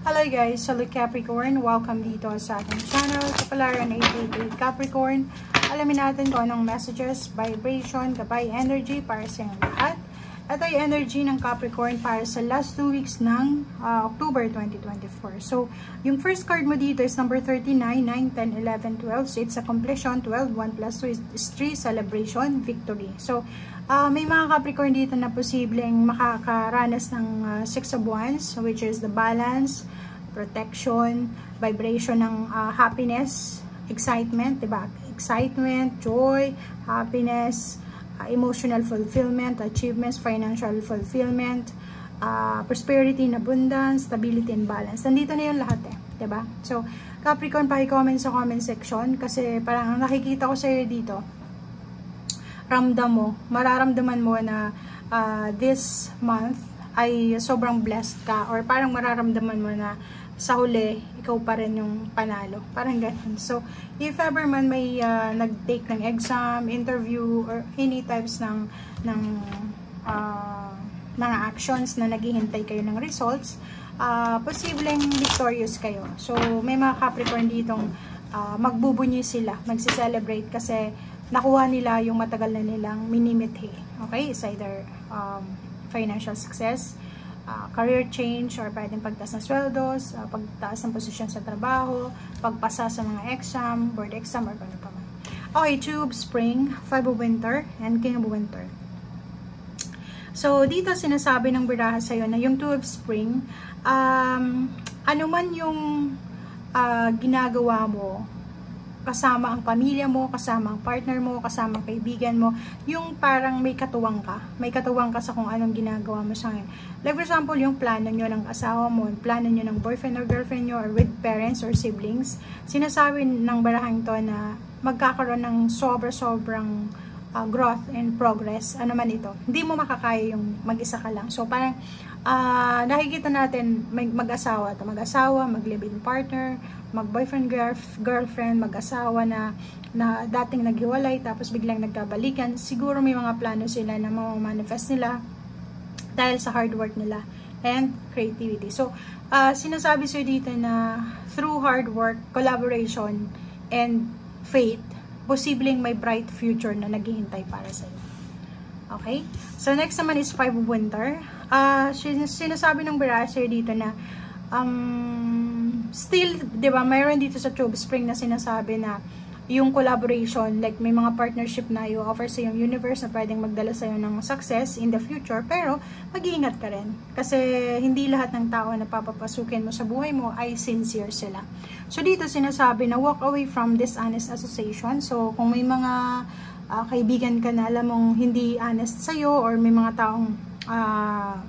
Hello guys, hello Capricorn. Welcome dito sa ating channel, Kapalaran 888 Capricorn. Alamin natin kung anong messages, vibration, gabay energy para sa inyong lahat. Ito ay energy ng Capricorn para sa last 2 weeks ng October 2024. So, yung first card mo dito is number 39, 9, 10, 11, 12. So, it's a completion. 12, 1 plus 2 is 3, celebration, victory. So, may mga Capricorn dito na posibleng makakaranas ng 6 of Wands, which is the balance, protection, vibration ng happiness, excitement, diba? Excitement, joy, happiness, emotional fulfillment, achievements, financial fulfillment, prosperity and abundance, stability and balance. Nandito na yung lahat diba? So, Capricorn, paki-comment sa comment section kasi parang nakikita ko sa'yo dito, mararamdaman mo na this month ay sobrang blessed ka or parang mararamdaman mo na sa huli, ikaw pa rin yung panalo. Parang ganun. So, if ever man may nag-take ng exam, interview, or any types ng mga actions na naghihintay kayo ng results, posibleng victorious kayo. So, may mga Capricorn ditong magbubunyi sila, magsi-celebrate kasi nakuha nila yung matagal na nilang minimithi. Okay? It's either financial success, career change, or pwedeng pagtaas ng sweldos, pagtaas ng posisyon sa trabaho, pagpasa sa mga exam, board exam, or ano pa man. Okay, Two of Spring, Five of Winter, and King of Winter. So, dito sinasabi ng biraha sa'yo na yung Two of Spring, ano man yung ginagawa mo, kasama ang pamilya mo, kasama ang partner mo, kasama ang kaibigan mo, yung parang may katuwang ka. May katuwang ka sa kung anong ginagawa mo sa ngayon. Like for example, yung plano nyo ng asawa mo, plano nyo ng boyfriend or girlfriend nyo, or with parents or siblings, sinasabi ng barahang to na magkakaroon ng sobrang growth and progress. Ano man ito. Hindi mo makakaya yung mag-isa ka lang. So parang nakikita natin mag-asawa, mag-live-in partner, mag-boyfriend, girlfriend, mag-asawa na dating naghiwalay tapos biglang nagkabalikan. Siguro may mga plano sila na ma-manifest nila dahil sa hard work nila and creativity. So, sinasabi sa'yo dito na through hard work, collaboration, and faith, posibleng may bright future na naghihintay para sa'yo. Okay? So, next naman is Five of Winter. Sinasabi ng Birasher dito na still, di ba, mayroon dito sa Two of Spring na sinasabi na yung collaboration, like may mga partnership na i-offer sa yung universe na pwedeng magdala sa'yo ng success in the future, pero mag-iingat ka rin. Kasi hindi lahat ng tao na papapasukin mo sa buhay mo ay sincere sila. So dito sinasabi na walk away from dishonest association. So kung may mga kaibigan ka na alam mong hindi honest sa'yo, or may mga taong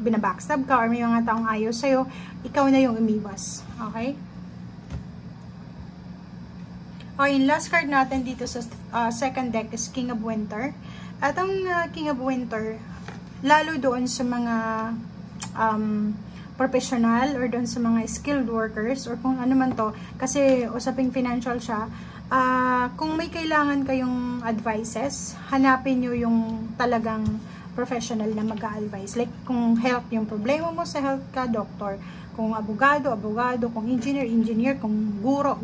binabackstab ka, or may mga taong ayaw sa'yo, ikaw na yung umiwas. Okay? Okay, yung last card natin dito sa second deck is King of Winter. At ang King of Winter, lalo doon sa mga professional or doon sa mga skilled workers or kung ano man to, kasi usaping financial siya, kung may kailangan kayong advices, hanapin nyo yung talagang professional na mag-a-advise. Like, kung health yung problema mo sa health ka, doctor. Kung abogado, kung engineer, kung guro,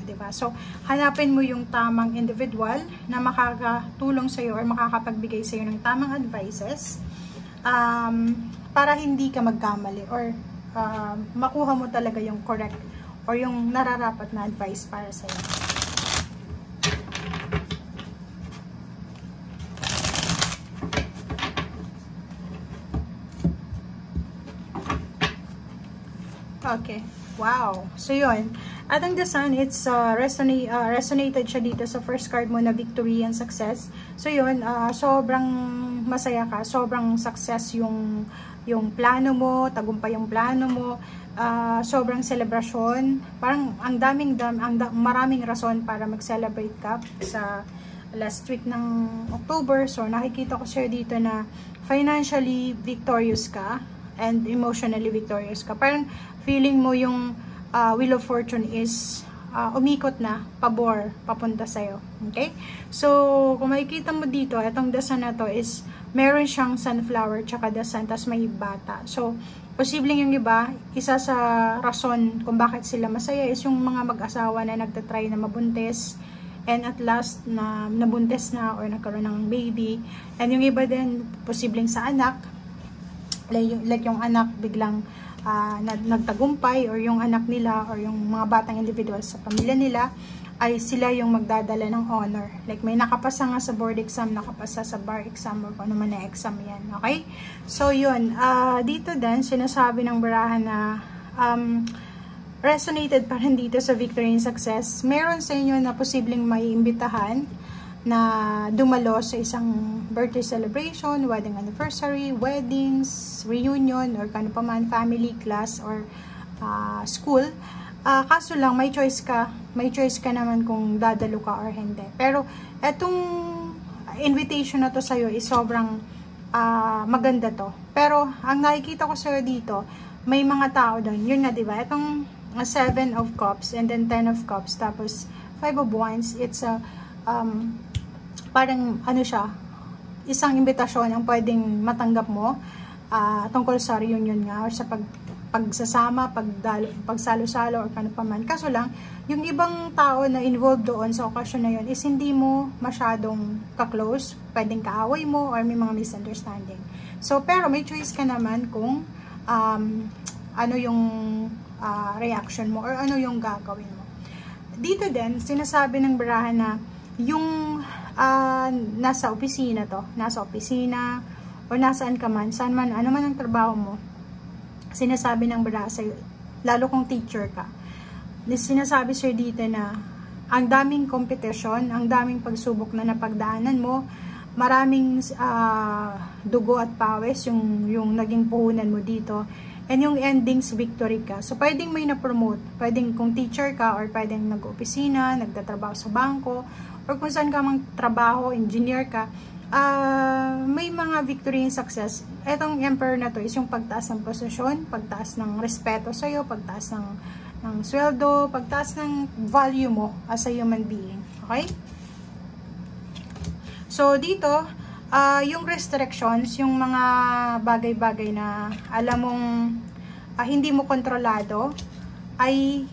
diba? So, hanapin mo yung tamang individual na makakatulong sa'yo or makakapagbigay sa'yo ng tamang advices para hindi ka magkamali or makuha mo talaga yung correct or yung nararapat na advice para sa'yo. Okay. Wow. So, yun. At ang The Sun, it's resonated siya dito sa first card mo na victory and success. So, yun. Sobrang masaya ka. Sobrang success yung plano mo, tagumpay yung plano mo. Sobrang celebration. Parang maraming rason para mag-celebrate ka sa last week ng October. So, nakikita ko siya dito na financially victorious ka and emotionally victorious ka. Parang feeling mo yung Wheel of Fortune is umikot na pabor papunta sa'yo. Okay? So, kung makikita mo dito, itong The Sun na to is meron siyang sunflower tsaka The Sun, tas may bata. So, posibleng yung iba, isa sa rason kung bakit sila masaya is yung mga mag-asawa na nagtatry na mabuntis, and at last na nabuntis na or nagkaroon ng baby. And yung iba din, posibleng sa anak, like yung anak biglang nagtagumpay, or yung anak nila or yung mga batang individual sa pamilya nila ay sila yung magdadala ng honor. Like may nakapasa nga sa board exam, nakapasa sa bar exam, or kung ano man na exam yan. Okay? So yun, dito din sinasabi ng barahan na resonated pa rin dito sa victory and success. Meron sa inyo na posibleng may imbitahan na dumalo sa isang birthday celebration, wedding anniversary, weddings, reunion, or kano pa man, family, class, or school. Kaso lang, may choice ka. May choice ka naman kung dadalo ka or hindi. Pero, etong invitation na to sa'yo is sobrang maganda to. Pero, ang nakikita ko sa'yo dito, may mga tao doon. Yun nga, diba? Etong 7 of Cups, and then 10 of Cups, tapos 5 of Wands, it's a, parang, ano siya, isang imbitasyon ang pwedeng matanggap mo tungkol sa reunion nga, or sa pagsasama, pagsalo-salo, or kano pa man. Kaso lang, yung ibang tao na involved doon sa okasyon na yun is hindi mo masyadong ka-close, pwedeng kaaway mo, or may mga misunderstanding. So, pero may choice ka naman kung ano yung reaction mo, or ano yung gagawin mo. Dito din, sinasabi ng barahan na yung nasa opisina o nasaan ka man, saan man, ano man ang trabaho mo, sinasabi ng barahan sa'yo, lalo kung teacher ka, sinasabi sa'yo dito na ang daming competition, ang daming pagsubok na napagdaanan mo, maraming dugo at pawis yung naging puhunan mo dito, and yung endings victory ka. So pwedeng may na-promote, pwedeng kung teacher ka, or pwedeng nag-opisina, nagtatrabaho sa bangko, or kung saan ka mang trabaho, engineer ka, may mga victory and success. Etong Emperor na to is yung pagtaas ng posisyon, pagtaas ng respeto sa'yo, pagtaas ng sweldo, pagtaas ng value mo as a human being. Okay? So, dito, yung restrictions, yung mga bagay-bagay na alam mong hindi mo kontrolado, ay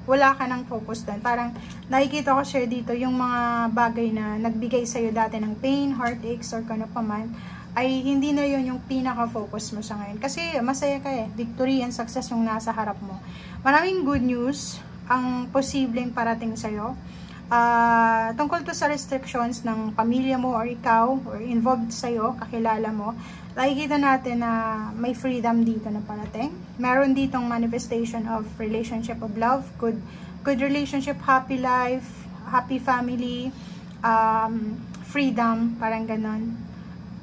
wala ka ng focus doon. Parang nakikita ko share dito yung mga bagay na nagbigay sa'yo dati ng pain, heartaches, or kano pa man, ay hindi na yun yung pinaka-focus mo sa ngayon. Kasi masaya ka eh. Victory and success yung nasa harap mo. Maraming good news ang posibleng parating sa'yo. Tungkol to sa restrictions ng pamilya mo or ikaw or involved sa'yo, kakilala mo, nakikita natin na may freedom dito na parating. Meron ditong manifestation of relationship of love, good relationship, happy life, happy family, freedom, parang ganon.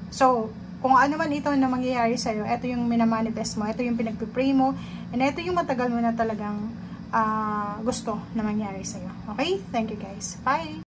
So, kung ano man ito na mangyayari sa'yo, ito yung minamanifest mo, ito yung pinagpipray mo, and ito yung matagal mo na talagang gusto na mangyari sa'yo. Okay? Thank you guys. Bye!